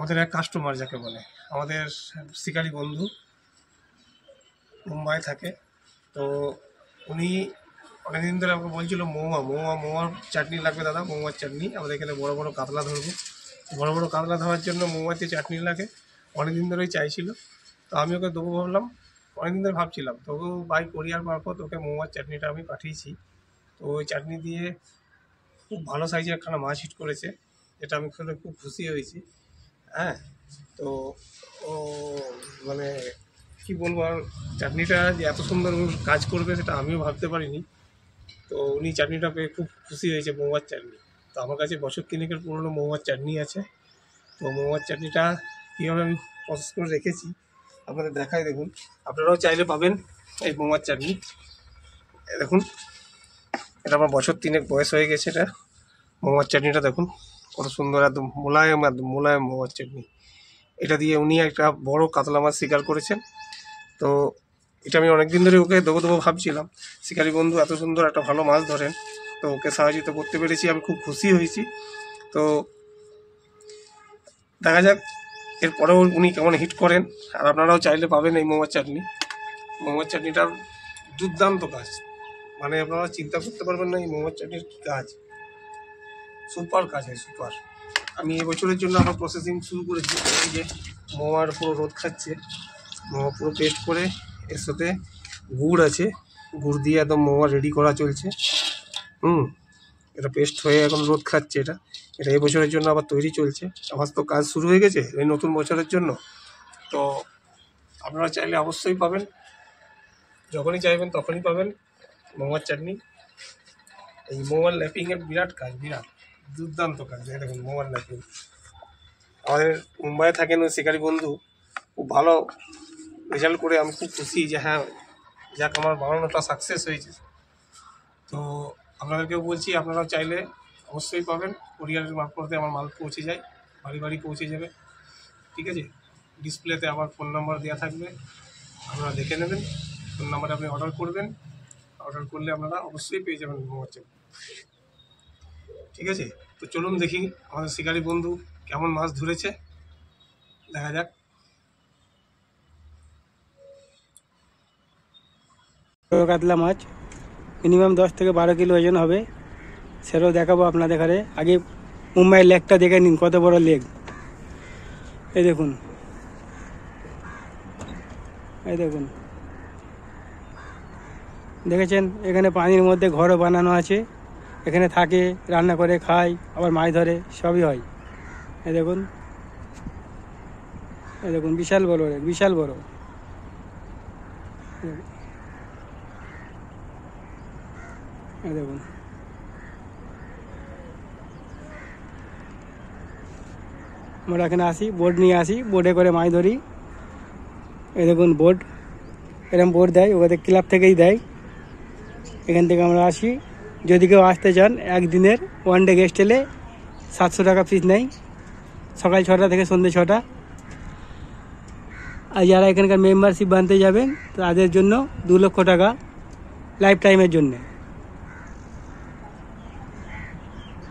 আমাদের এক কাস্টমার যাকে বলে, আমাদের শিকারি বন্ধু, মুম্বাই থাকে। তো উনি অনেকদিন ধরে আমাকে বলছিল মৌমার চাটনি লাগবে দাদা, মৌমার চাটনি। আমাদের এখানে বড় বড় কাতলা ধরবো, বড় বড় কাতলা ধরার জন্য মৌমাছি চাটনি লাগে, অনেকদিন ধরেই চাইছিল। তো আমি ওকে দেবো ভাবলাম, অনেকদিন ধরে ভাবছিলাম, তবু বাই কোরিয়ার মারফত ওকে মৌমার চাটনিটা আমি পাঠিয়েছি। তো ওই চাটনি দিয়ে খুব ভালো সাইজের একখানা মাছ হিট করেছে, এটা আমি খেলে খুব খুশি হয়েছি। হ্যাঁ, তো ও মানে কী বলবো, আর চাটনিটা যে এত সুন্দর কাজ করবে সেটা আমিও ভাবতে পারিনি। তো উনি চাটনিটা পেয়ে খুব খুশি হয়েছে, মৌমার চাটনি। তো আমার কাছে বছর তিনেকের পুরনো মৌমার চাটনি আছে। তো মৌমার চাটনিটা কীভাবে আমি প্রসেস করে রেখেছি আপনাদের দেখাই, দেখুন। আপনারাও চাইলে পাবেন এই মৌমার চাটনি। দেখুন, এটা আমার বছর তিনেক বয়স হয়ে গেছে। এটা মৌমার চাটনিটা দেখুন কত সুন্দর, একদম মোলায়েম মৌমার চাটনি। এটা দিয়ে উনি একটা বড় কাতলা মাছ শিকার করেছেন। তো এটা আমি অনেকদিন ধরে ওকে দেবো ভাবছিলাম। শিকারি বন্ধু এত সুন্দর একটা ভালো মাছ ধরেন, তো ওকে সাহায্য করতে পেরেছি, আমি খুব খুশি হয়েছি। তো দেখা যাক এরপরেও উনি কেমন হিট করেন। আর আপনারাও চাইলে পাবেন এই মৌমার চাটনি। মৌমার চাটনিটার দুর্দান্ত কাজ, মানে আপনারা চিন্তা করতে পারবেন না এই মৌমার চাটনির কী কাজ। সুপার কাজ হয়, সুপার। আমি এবছরের জন্য আমার প্রসেসিং শুরু করেছি। এই যে মৌমার পুরো রোদ খাচ্ছে, মৌমা পুরো পেস্ট করে, এর সাথে গুড় আছে, গুড় দিয়ে একদম মৌমা রেডি করা চলছে। এটা পেস্ট হয়ে এখন রোদ খাচ্ছে। এটা এবছরের জন্য আবার তৈরি চলছে। আমার তো কাজ শুরু হয়ে গেছে এই নতুন বছরের জন্য। তো আপনারা চাইলে অবশ্যই পাবেন, যখনই চাইবেন তখনই পাবেন মৌমার চাটনি। এই মৌমার ল্যাপিংয়ের বিরাট কাজ, বিরাট দুর্দান্ত কাজ। দেখুন মৌমার ল্যাপিং, আমাদের মুম্বাইয়ে থাকেন ওই শিকারি বন্ধু, খুব ভালো রেজাল্ট করে আমি খুব খুশি যে হ্যাঁ, যাক আমার বানানোটা সাকসেস হয়েছে। তো আপনাদেরকেও বলছি, আপনারাও চাইলে অবশ্যই পাবেন। কোরিয়ারের মারফতে আমার মাল পৌঁছে যায়, বাড়ি বাড়ি পৌঁছে যাবে। ঠিক আছে, ডিসপ্লেতে আমার ফোন নাম্বার দেওয়া থাকবে, আপনারা দেখে নেবেন। ফোন নাম্বারে আপনি অর্ডার করবেন, অর্ডার করলে আপনারা অবশ্যই পেয়ে যাবেন মৌমার চাটনি। ঠিক আছে, তো চলুন দেখি আমাদের শিকারি বন্ধু কেমন মাছ ধরেছে, দেখা যাক। কাতলা মাছ মিনিমাম 10 থেকে 12 কিলো ওজন হবে, সেটাও দেখাবো আপনাদের ঘরে। আগে মুম্বাইয়ের লেকটা দেখে নিন, কত বড় লেক। এই দেখুন, এই দেখুন, দেখেছেন? এখানে পানির মধ্যে ঘরও বানানো আছে, এখানে থাকে, রান্না করে খায়, আবার মাছ ধরে, সবই হয়। এই দেখুন, এই দেখুন, বিশাল বড় লেক, বিশাল বড়। এই দেখুন, আমরা এখানে আসি, বোট নিয়ে আসি, বোটে করে মাছ ধরি। এই দেখুন বোট, এরকম বোট দেয়, ওদের ক্লাব থেকেই দেয়। এখান থেকে আমরা আসি। যদি কেউ আসতে চান, একদিনের ওয়ান ডে গেস্ট এলে 700 টাকা ফিস নেয়, সকাল 6টা থেকে সন্ধ্যে 6টা। আর যারা এখানকার মেম্বারশিপ বানতে যাবেন তাদের জন্য 2 লক্ষ টাকা লাইফ টাইমের জন্যে।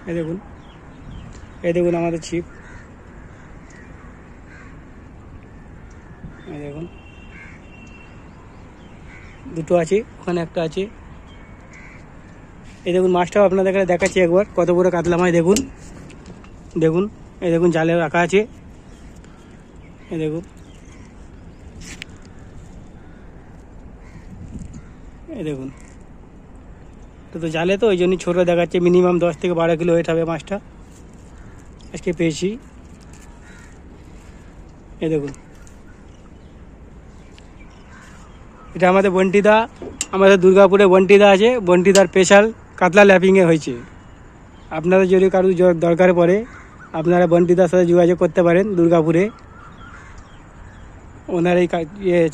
এই দেখুন, এই দেখুন আমাদের ছিপ, এই দেখুন দুটো আছে, ওখানে একটা আছে। এই দেখুন মাছটাও আপনাদের কাছে দেখাচ্ছি একবার, কত বড় কাতলা মাছ দেখুন। দেখুন, এই দেখুন জালে রাখা আছে, এই দেখুন, এই দেখুন। তো জালে তো ওই জন্যই ছোটো দেখাচ্ছে, মিনিমাম 10 থেকে 12 কিলো ওয়েট হবে মাছটা। আজকে পেয়েছি। এই দেখুন, এটা আমাদের বন্টিদা, আমাদের দুর্গাপুরে বন্টিদা আছে, বন্টিদার স্পেশাল কাতলা ল্যাপিংয়ে হয়েছে। আপনারা যদি কারো দরকার পড়ে, আপনারা বন্টিদার সাথে যোগাযোগ করতে পারেন দুর্গাপুরে। ওনার এই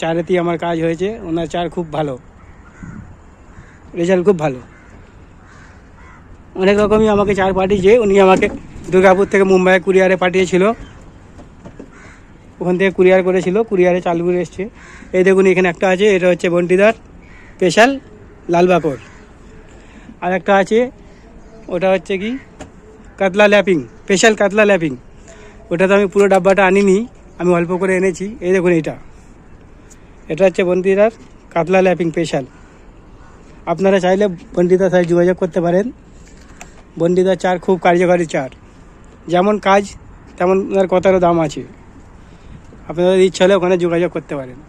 চারেতেই আমার কাজ হয়েছে, ওনার চার খুব ভালো, রেজাল্ট খুব ভালো। অনেক রকমই আমাকে চার পাঠিয়েছে, উনি আমাকে দুর্গাপুর থেকে মুম্বাইয়ে কুরিয়ারে পাঠিয়েছিল, ওখান থেকে কুরিয়ার করেছিল, কুরিয়ারে চালু করে এসছে। এই দেখুন এখানে একটা আছে, এটা হচ্ছে বন্টিদার স্পেশাল লালবাকর। আর একটা আছে, ওটা হচ্ছে কি কাতলা ল্যাপিং, স্পেশাল কাতলা ল্যাপিং। ওটা তো আমি পুরো ডাব্বাটা আনিনি, আমি অল্প করে এনেছি। এই দেখুন এটা হচ্ছে বন্টিদার কাতলা ল্যাপিং স্পেশাল। আপনারা চাইলে বন্টিদার সাথে যোগাযোগ করতে পারেন। বন্টিদার চার খুব কার্যকারী চার, যেমন কাজ তেমন ওনার কথারও দাম আছে। আপনাদের ইচ্ছা হলে ওখানে যোগাযোগ করতে পারেন।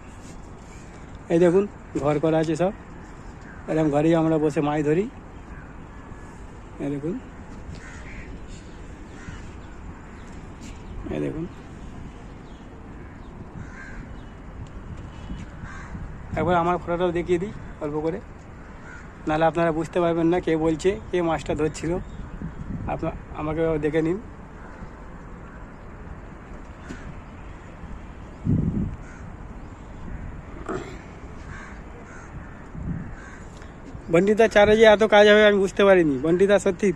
এই দেখুন ঘর করা আছে সব, এরকম ঘরেই আমরা বসে মাছ ধরি। এই দেখুন, এই দেখুন, একবার আমার ফটোটাও দেখিয়ে দিই অল্প করে, নাহলে আপনারা বুঝতে পারবেন না কে বলছে, কে মাছটা ধরছিল। আমাকে দেখে নিন। বন্টিদা চারে যে এত কাজ হবে আমি বুঝতে পারিনি। বন্টিদা সত্যি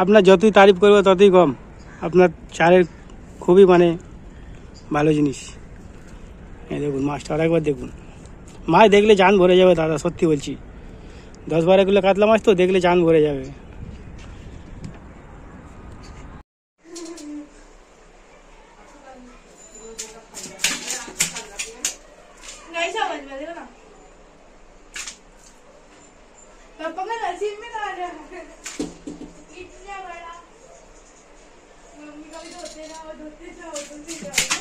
আপনার যতই তারিফ করবো ততই কম। আপনার চারের খুবই মানে ভালো জিনিস। এই দেখুন মাছটা আরেকবার দেখুন, মাছ দেখলে জান ভরে যাবে দাদা, সত্যি বলছি। 10-12 কিলো কাতলা মাছ তো দেখলে জান ভরে যাবে। पापा का नसीब में आ रहा है इतना बड़ा। मम्मी का भी धोते जाओ धोते जाओ धोते जाओ।